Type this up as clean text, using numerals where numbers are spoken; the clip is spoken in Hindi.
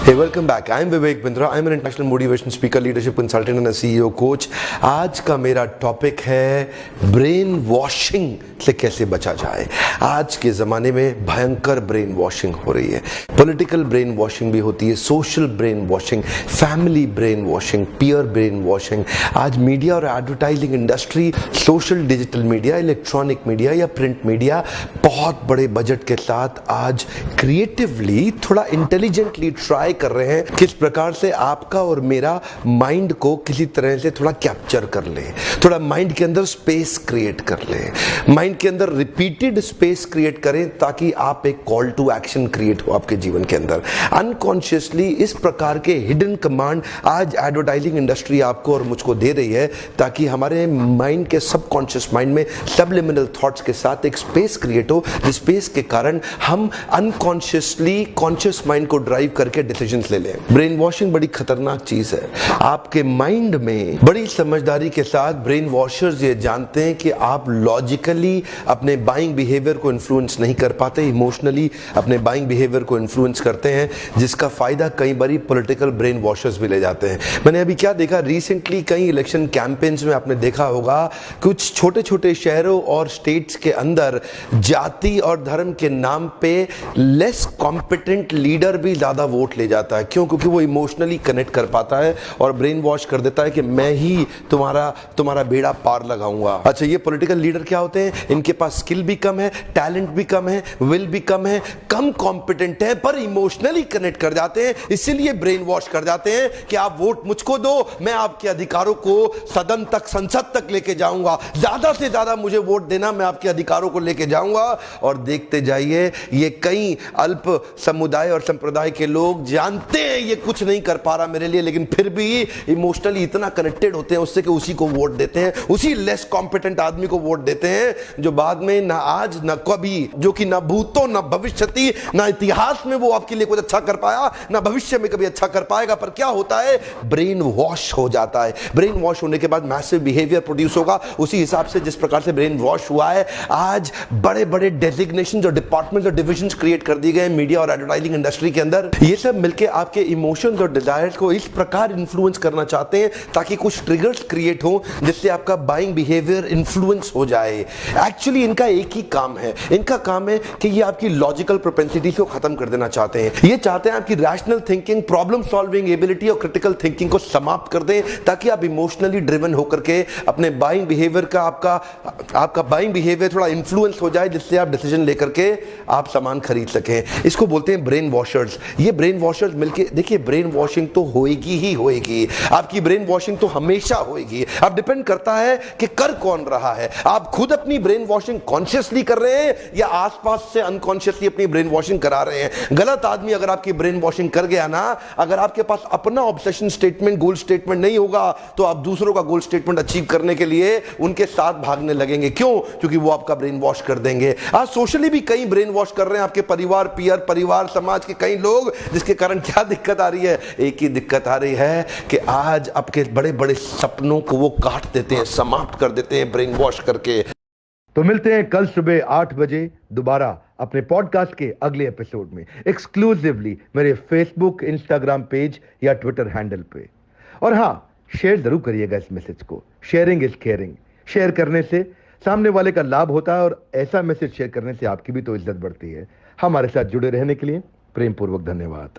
Hey, welcome back. I'm Vivek Bindra. I'm an international motivation speaker, leadership consultant and a CEO coach. आज का मेरा टॉपिक है ब्रेन वॉशिंग से कैसे बचा जाए। आज के ज़माने में भयंकर ब्रेन वॉशिंग हो रही है। पॉलिटिकल ब्रेन वॉशिंग भी होती है, social brain washing, family brain washing, peer brain washing. आज मीडिया और advertising industry, social digital media, electronic media या प्रिंट मीडिया बहुत बड़े बजट के साथ आज क्रिएटिवली थोड़ा इंटेलिजेंटली ट्राई कर रहे हैं किस प्रकार से आपका और मेरा माइंड को किसी तरह से थोड़ा कैप्चर कर ले, थोड़ा माइंड के अंदर स्पेस क्रिएट कर ले, माइंड के अंदर रिपीटेड स्पेस क्रिएट करें ताकि आप एक कॉल टू एक्शन क्रिएट हो आपके जीवन के अंदर। अनकॉन्शियसली इस प्रकार के हिडन कमांड आज एडवर्टाइजिंग इंडस्ट्री आपको और मुझको दे रही है ताकि हमारे माइंड के सबकॉन्शियस माइंड में सबलिमिनल थॉट्स के साथ एक स्पेस क्रिएट हो, जिस स्पेस के कारण हम अनकॉन्शियसली कॉन्शियस माइंड को ड्राइव करके डिसीजंस ले लें। ब्रेन वॉशिंग बड़ी खतरनाक चीज है। आपके माइंड में बड़ी समझदारी के साथ ब्रेन वॉशर्स ये जानते हैं कि आप लॉजिकली अपने बाइंग बिहेवियर को इन्फ्लुएंस नहीं कर पाते, इमोशनली अपने बाइंग बिहेवियर को इन्फ्लुएंस करते हैं, जिसका फायदा कई बारी पॉलिटिकल ब्रेन वॉशर्स भी ले जाते हैं। मैंने अभी क्या देखा, रिसेंटली कई इलेक्शन कैंपेन्स में आपने देखा होगा कुछ छोटे छोटे शहरों और स्टेट्स के अंदर जाति और धर्म के नाम पे लेस कॉम्पिटेंट लीडर भी ज्यादा वोट ले जाता है। क्यों? क्योंकि वो इमोशनली कनेक्ट कर पाता है और ब्रेन वॉश कर देता है कि मैं ही तुम्हारा बेड़ा पार लगाऊंगा। अच्छा, ये पॉलिटिकल लीडर क्या होते हैं? इनके पास स्किल भी कम है, टैलेंट भी कम है, विल भी कम है, कम कॉम्पिटेंट है, पर इमोशनली कनेक्ट कर जाते हैं, इसीलिए ब्रेन वॉश कर जाते हैं कि आप वोट मुझको दो, मैं आपके अधिकारों को सदन तक, संसद तक लेके जाऊंगा, ज्यादा से ज्यादा मुझे वोट देना, मैं आपके अधिकारों को लेके जाऊंगा। और देखते जाइए, ये कई अल्प समुदाय और संप्रदाय के लोग जानते हैं ये कुछ नहीं कर पा रहा मेरे लिए, लेकिन फिर भी इमोशनली इतना कनेक्टेड होते हैं उससे कि उसी को वोट देते हैं, उसी लेस कॉम्पिटेंट आदमी को वोट देते हैं जो बाद में ना आज ना कभी, जो कि ना भूतो ना भविष्यति, ना इतिहास में वो आपके लिए कुछ अच्छा कर पाया, ना भविष्य में कभी अच्छा कर पाएगा। पर क्या होता है, ब्रेन वॉश हो जाता है। ब्रेन वॉश होने के बाद मैसिव बिहेवियर प्रोड्यूस होगा। उसी हिसाब से जिस प्रकार से ब्रेन वॉश हुआ है, आज बड़े बड़े डेजिग्नेशन और डिपार्टमेंट्स और डिविजन्स क्रिएट कर दिए गए मीडिया और एडवर्टाइजिंग इंडस्ट्री के अंदर। ये सब मिलकर आपके इमोशंस और डिजायर्स को इस प्रकार इन्फ्लुएंस करना चाहते हैं ताकि कुछ ट्रिगर्स क्रिएट हो जिससे आपका बाइंग बिहेवियर इन्फ्लुएंस हो जाए। एक्चुअली इनका एक ही काम है, इनका काम है कि ये आपकी लॉजिकल प्रोपेंसिटीज को खत्म कर देना चाहते हैं। ये चाहते हैं आपकी rational thinking, problem solving ability और क्रिटिकल थिंकिंग को समाप्त कर दें ताकि आप इमोशनली ड्रिवन होकर के अपने बाइंग बिहेवियर का आपका बाइंग बिहेवियर थोड़ा इन्फ्लुएंस हो जाए, जिससे आप डिसीजन लेकर के आप सामान खरीद सकें। इसको बोलते हैं ब्रेन वॉशर्स। ये ब्रेन वॉशर्स मिलके देखिए, ब्रेन वॉशिंग तो होएगी ही होएगी, आपकी ब्रेन वॉशिंग तो हमेशा होएगी। अब डिपेंड करता है कि कर कौन रहा है। आप खुद अपनी ब्रेन वॉशिंग कॉन्शियसली कर रहे हैं या आसपास से अनकॉन्शियसली अपनी ब्रेन वॉशिंग करा रहे हैं। गलत आदमी अगर आपकी ब्रेन वॉशिंग कर गया ना, अगर आपके पास अपना ऑब्सेशन स्टेटमेंट, गोल स्टेटमेंट नहीं होगा, तो आप दूसरों का गोल स्टेटमेंट अचीव करने के लिए उनके साथ भागने लगेंगे। क्यों? क्योंकि वो आपका ब्रेन वॉश कर देंगे। आज सोशली भी कई ब्रेन वॉश कर रहे हैं आपके परिवार, पीयर, परिवार, समाज के कई लोग, जिसके कारण क्या दिक्कत आ रही है? एक ही दिक्कत आ रही है कि आज आपके बड़े बड़े सपनों को वो काट देते हैं, समाप्त कर देते हैं ब्रेन वॉश करके। तो मिलते हैं कल सुबह 8 बजे दोबारा अपने पॉडकास्ट के अगले एपिसोड में, एक्सक्लूसिवली मेरे फेसबुक, इंस्टाग्राम पेज या ट्विटर हैंडल पे। और हाँ, शेयर जरूर करिएगा इस मैसेज को। Sharing is caring. शेयर करने से सामने वाले का लाभ होता है और ऐसा मैसेज शेयर करने से आपकी भी तो इज्जत बढ़ती है। हमारे साथ जुड़े रहने के लिए प्रेम पूर्वक धन्यवाद।